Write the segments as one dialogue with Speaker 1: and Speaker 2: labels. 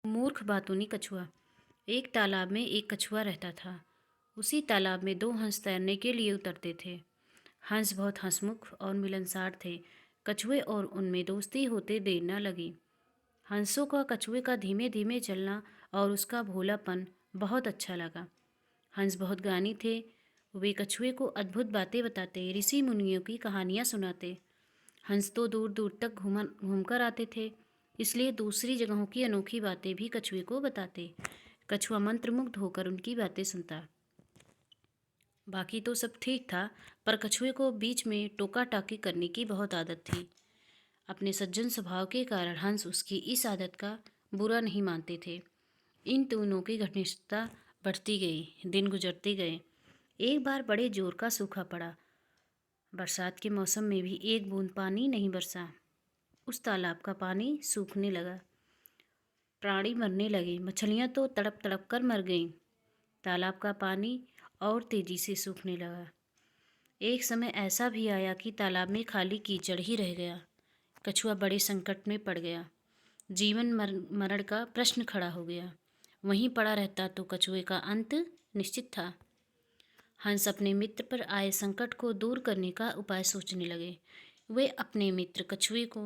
Speaker 1: मूर्ख बातूनी कछुआ। एक तालाब में एक कछुआ रहता था। उसी तालाब में दो हंस तैरने के लिए उतरते थे। हंस बहुत हंसमुख और मिलनसार थे। कछुए और उनमें दोस्ती होते देर न लगी। हंसों का कछुए का धीमे धीमे चलना और उसका भोलापन बहुत अच्छा लगा। हंस बहुत ज्ञानी थे। वे कछुए को अद्भुत बातें बताते, ऋषि मुनियों की कहानियां सुनाते। हंस तो दूर दूर तक घूमकर आते थे, इसलिए दूसरी जगहों की अनोखी बातें भी कछुए को बताते। कछुआ मंत्रमुग्ध होकर उनकी बातें सुनता। बाकी तो सब ठीक था, पर कछुए को बीच में टोका टाकी करने की बहुत आदत थी। अपने सज्जन स्वभाव के कारण हंस उसकी इस आदत का बुरा नहीं मानते थे। इन दोनों की घनिष्ठता बढ़ती गई, दिन गुजरते गए। एक बार बड़े जोर का सूखा पड़ा। बरसात के मौसम में भी एक बूंद पानी नहीं बरसा। उस तालाब का पानी सूखने लगा। प्राणी मरने लगे। मछलियां तो तड़प तड़प कर मर गईं। तालाब का पानी और तेजी से सूखने लगा। एक समय ऐसा भी आया कि तालाब में खाली कीचड़ ही रह गया। कछुआ बड़े संकट में पड़ गया। जीवन मरण का प्रश्न खड़ा हो गया। वहीं पड़ा रहता तो कछुए का अंत निश्चित था। हंस अपने मित्र पर आए संकट को दूर करने का उपाय सोचने लगे। वे अपने मित्र कछुए को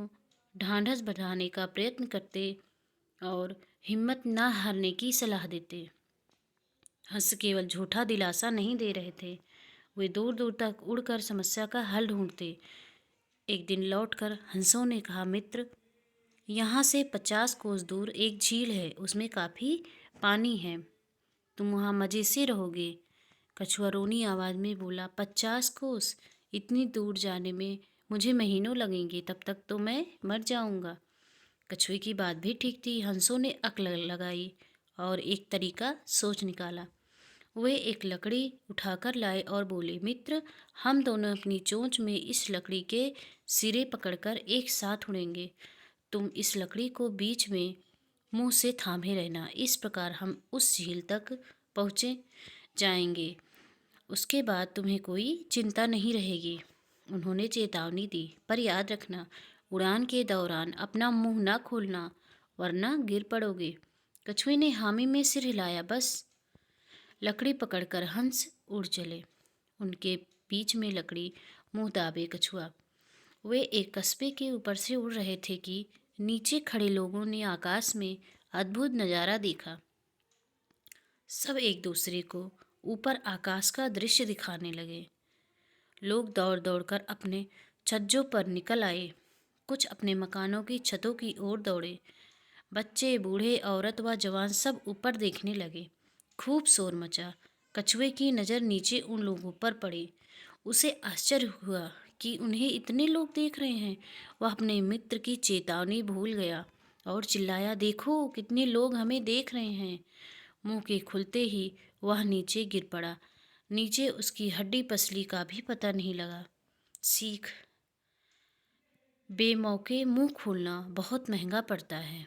Speaker 1: ढांढस बढ़ाने का प्रयत्न करते और हिम्मत न हारने की सलाह देते। हंस केवल झूठा दिलासा नहीं दे रहे थे, वे दूर दूर तक उड़कर समस्या का हल ढूंढते। एक दिन लौटकर हंसों ने कहा, मित्र, यहाँ से 50 कोस दूर एक झील है, उसमें काफ़ी पानी है, तुम वहाँ मज़े से रहोगे। कछुआ रोनी आवाज़ में बोला, 50 कोस? इतनी दूर जाने में मुझे महीनों लगेंगे, तब तक तो मैं मर जाऊंगा। कछुए की बात भी ठीक थी। हंसों ने अक्ल लगाई और एक तरीका सोच निकाला। वे एक लकड़ी उठाकर लाए और बोले, मित्र, हम दोनों अपनी चोंच में इस लकड़ी के सिरे पकड़कर एक साथ उड़ेंगे। तुम इस लकड़ी को बीच में मुंह से थामे रहना। इस प्रकार हम उस झील तक पहुँचे जाएंगे। उसके बाद तुम्हें कोई चिंता नहीं रहेगी। उन्होंने चेतावनी दी, पर याद रखना, उड़ान के दौरान अपना मुंह न खोलना, वरना गिर पड़ोगे। कछुए ने हामी में सिर हिलाया। बस लकड़ी पकड़कर हंस उड़ चले। उनके बीच में लकड़ी मुंह दाबे कछुआ। वे एक कस्बे के ऊपर से उड़ रहे थे कि नीचे खड़े लोगों ने आकाश में अद्भुत नज़ारा देखा। सब एक दूसरे को ऊपर आकाश का दृश्य दिखाने लगे। लोग दौड़ दौड़कर अपने छज्जों पर निकल आए। कुछ अपने मकानों की छतों की ओर दौड़े। बच्चे, बूढ़े, औरत व जवान सब ऊपर देखने लगे। खूब शोर मचा। कछुए की नज़र नीचे उन लोगों पर पड़ी। उसे आश्चर्य हुआ कि उन्हें इतने लोग देख रहे हैं। वह अपने मित्र की चेतावनी भूल गया और चिल्लाया, देखो कितने लोग हमें देख रहे हैं। मुंह के खुलते ही वह नीचे गिर पड़ा। नीचे उसकी हड्डी पसली का भी पता नहीं लगा। सीख, बेमौके मुंह खोलना बहुत महंगा पड़ता है।